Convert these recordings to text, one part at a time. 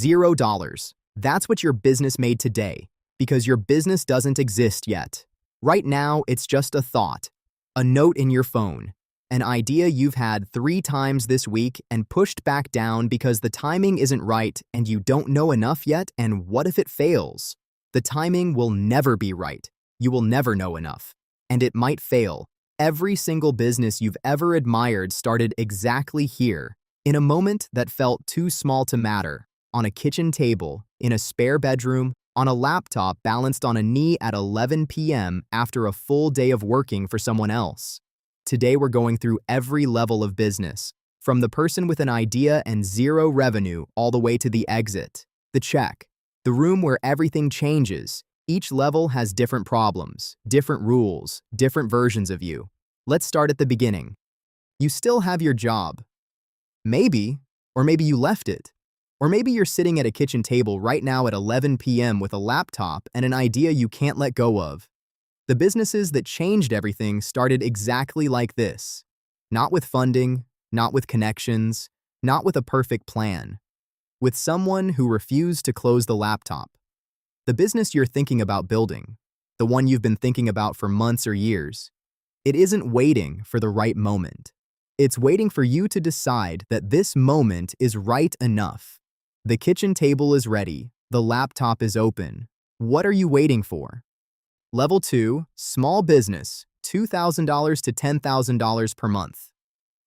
$0. That's what your business made today, because your business doesn't exist yet. Right now, it's just a thought, a note in your phone, an idea you've had 3 times this week and pushed back down because the timing isn't right and you don't know enough yet, and what if it fails? The timing will never be right. You will never know enough. And it might fail. Every single business you've ever admired started exactly here, in a moment that felt too small to matter, on a kitchen table, in a spare bedroom, on a laptop balanced on a knee at 11 p.m. after a full day of working for someone else. Today we're going through every level of business, from the person with an idea and 0 revenue all the way to the exit, the check, the room where everything changes. Each level has different problems, different rules, different versions of you. Let's start at the beginning. You still have your job. Maybe, or maybe you left it. Or maybe you're sitting at a kitchen table right now at 11 p.m. with a laptop and an idea you can't let go of. The businesses that changed everything started exactly like this. Not with funding, not with connections, not with a perfect plan. With someone who refused to close the laptop. The business you're thinking about building, the one you've been thinking about for months or years, it isn't waiting for the right moment. It's waiting for you to decide that this moment is right enough. The kitchen table is ready. The laptop is open. What are you waiting for? Level 2, small business, $2,000 to $10,000 per month.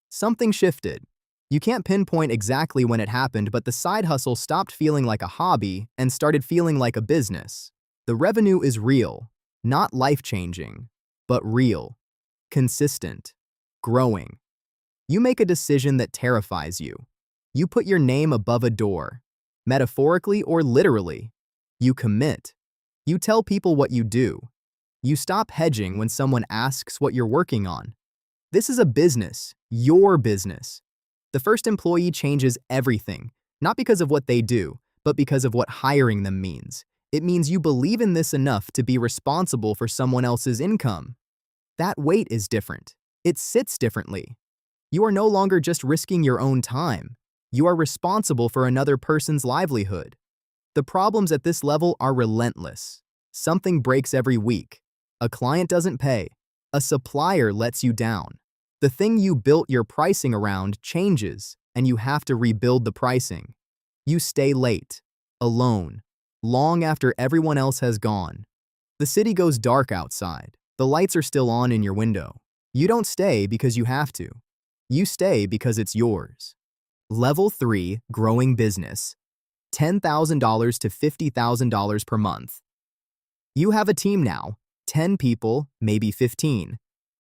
Something shifted. You can't pinpoint exactly when it happened, but the side hustle stopped feeling like a hobby and started feeling like a business. The revenue is real, not life-changing, but real, consistent, growing. You make a decision that terrifies you. You put your name above a door, metaphorically or literally. You commit. You tell people what you do. You stop hedging when someone asks what you're working on. This is a business, your business. The first employee changes everything, not because of what they do, but because of what hiring them means. It means you believe in this enough to be responsible for someone else's income. That weight is different. It sits differently. You are no longer just risking your own time. You are responsible for another person's livelihood. The problems at this level are relentless. Something breaks every week. A client doesn't pay. A supplier lets you down. The thing you built your pricing around changes, and you have to rebuild the pricing. You stay late, alone, long after everyone else has gone. The city goes dark outside. The lights are still on in your window. You don't stay because you have to. You stay because it's yours. Level 3, growing business, $10,000 to $50,000 per month. You have a team now, 10 people, maybe 15.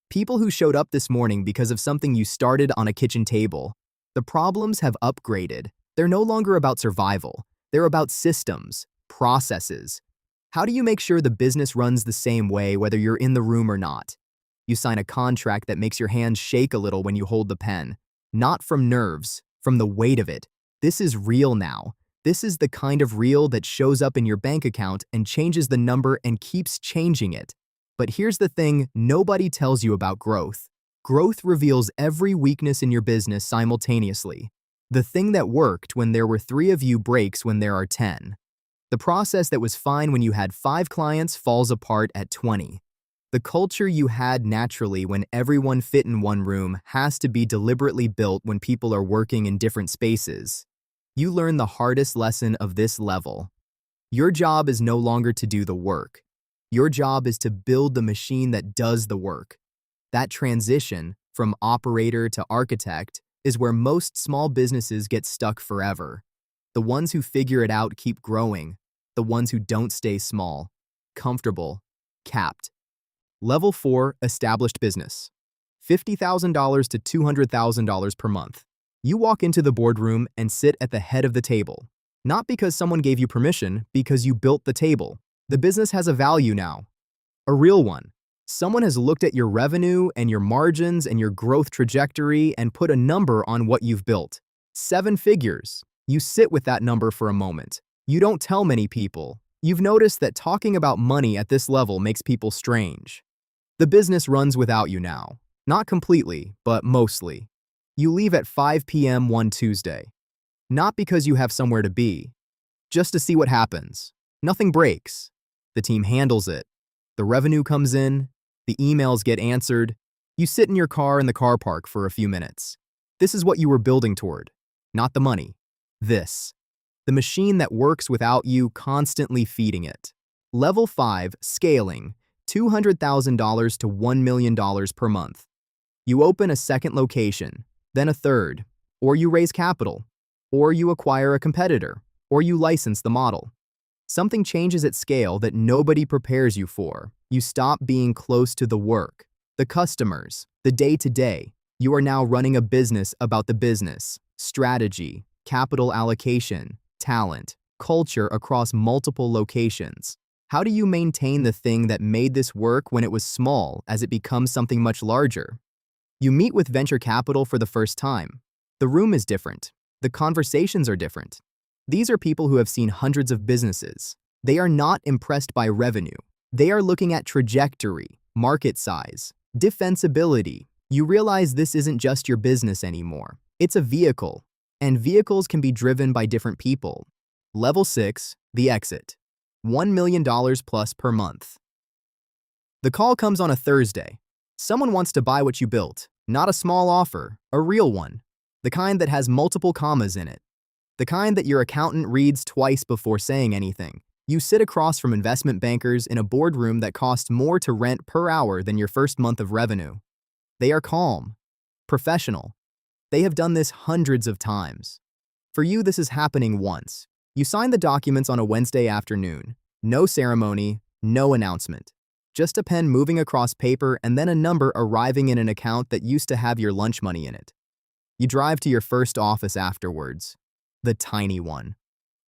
People who showed up this morning because of something you started on a kitchen table. The problems have upgraded. They're no longer about survival. They're about systems, processes. How do you make sure the business runs the same way whether you're in the room or not? You sign a contract that makes your hands shake a little when you hold the pen. Not from nerves, from the weight of it. This is real now. This is the kind of real that shows up in your bank account and changes the number and keeps changing it. But here's the thing nobody tells you about growth. Growth reveals every weakness in your business simultaneously. The thing that worked when there were 3 of you breaks when there are 10. The process that was fine when you had 5 clients falls apart at 20. The culture you had naturally when everyone fit in one room has to be deliberately built when people are working in different spaces. You learn the hardest lesson of this level. Your job is no longer to do the work. Your job is to build the machine that does the work. That transition from operator to architect is where most small businesses get stuck forever. The ones who figure it out keep growing. The ones who don't stay small, comfortable, capped. Level 4, established business. $50,000 to $200,000 per month. You walk into the boardroom and sit at the head of the table. Not because someone gave you permission, because you built the table. The business has a value now. A real one. Someone has looked at your revenue and your margins and your growth trajectory and put a number on what you've built. 7 figures. You sit with that number for a moment. You don't tell many people. You've noticed that talking about money at this level makes people strange. The business runs without you now. Not completely, but mostly. You leave at 5 p.m. one Tuesday. Not because you have somewhere to be, just to see what happens. Nothing breaks. The team handles it. The revenue comes in, the emails get answered. You sit in your car in the car park for a few minutes. This is what you were building toward, not the money. This, the machine that works without you constantly feeding it. Level 5, scaling, $200,000 to $1 million per month. You open a second location, then a third, or you raise capital, or you acquire a competitor, or you license the model. Something changes at scale that nobody prepares you for. You stop being close to the work, the customers, the day-to-day. You are now running a business about the business, strategy, capital allocation, talent, culture across multiple locations. How do you maintain the thing that made this work when it was small as it becomes something much larger? You meet with venture capital for the first time. The room is different. The conversations are different. These are people who have seen hundreds of businesses. They are not impressed by revenue. They are looking at trajectory, market size, defensibility. You realize this isn't just your business anymore. It's a vehicle, and vehicles can be driven by different people. Level 6, the exit. $1 million plus per month. The call comes on a Thursday. Someone wants to buy what you built, not a small offer, a real one. The kind that has multiple commas in it. The kind that your accountant reads twice before saying anything. You sit across from investment bankers in a boardroom that costs more to rent per hour than your first month of revenue. They are calm, professional. They have done this hundreds of times. For you, this is happening once. You sign the documents on a Wednesday afternoon. No ceremony, no announcement. Just a pen moving across paper and then a number arriving in an account that used to have your lunch money in it. You drive to your first office afterwards. The tiny one.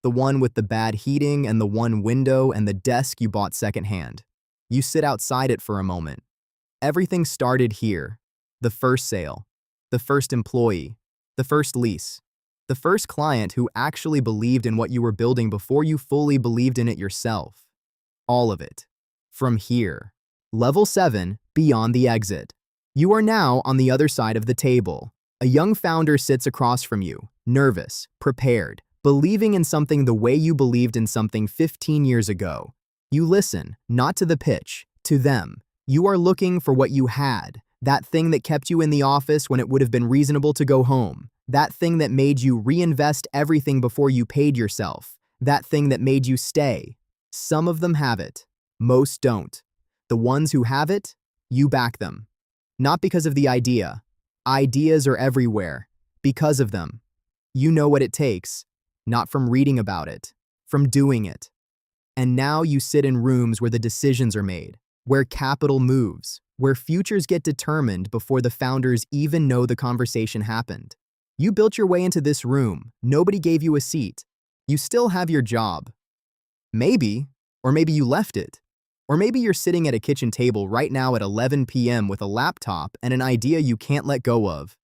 The one with the bad heating and the one window and the desk you bought secondhand. You sit outside it for a moment. Everything started here. The first sale. The first employee. The first lease. The first client who actually believed in what you were building before you fully believed in it yourself. All of it. From here. Level 7, beyond the exit. You are now on the other side of the table. A young founder sits across from you, nervous, prepared, believing in something the way you believed in something 15 years ago. You listen, not to the pitch, to them. You are looking for what you had, that thing that kept you in the office when it would have been reasonable to go home, that thing that made you reinvest everything before you paid yourself, that thing that made you stay. Some of them have it. Most don't. The ones who have it, you back them. Not because of the idea. Ideas are everywhere. Because of them. You know what it takes, not from reading about it, from doing it. And now you sit in rooms where the decisions are made, where capital moves, where futures get determined before the founders even know the conversation happened. You built your way into this room. Nobody gave you a seat. You still have your job. Maybe, or maybe you left it. Or maybe you're sitting at a kitchen table right now at 11 p.m. with a laptop and an idea you can't let go of.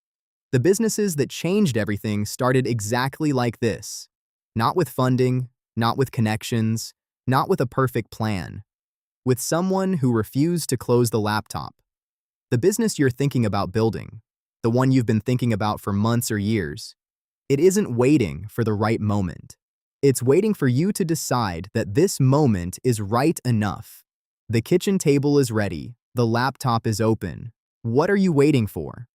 The businesses that changed everything started exactly like this. Not with funding, not with connections, not with a perfect plan. With someone who refused to close the laptop. The business you're thinking about building, the one you've been thinking about for months or years, it isn't waiting for the right moment. It's waiting for you to decide that this moment is right enough. The kitchen table is ready. The laptop is open. What are you waiting for?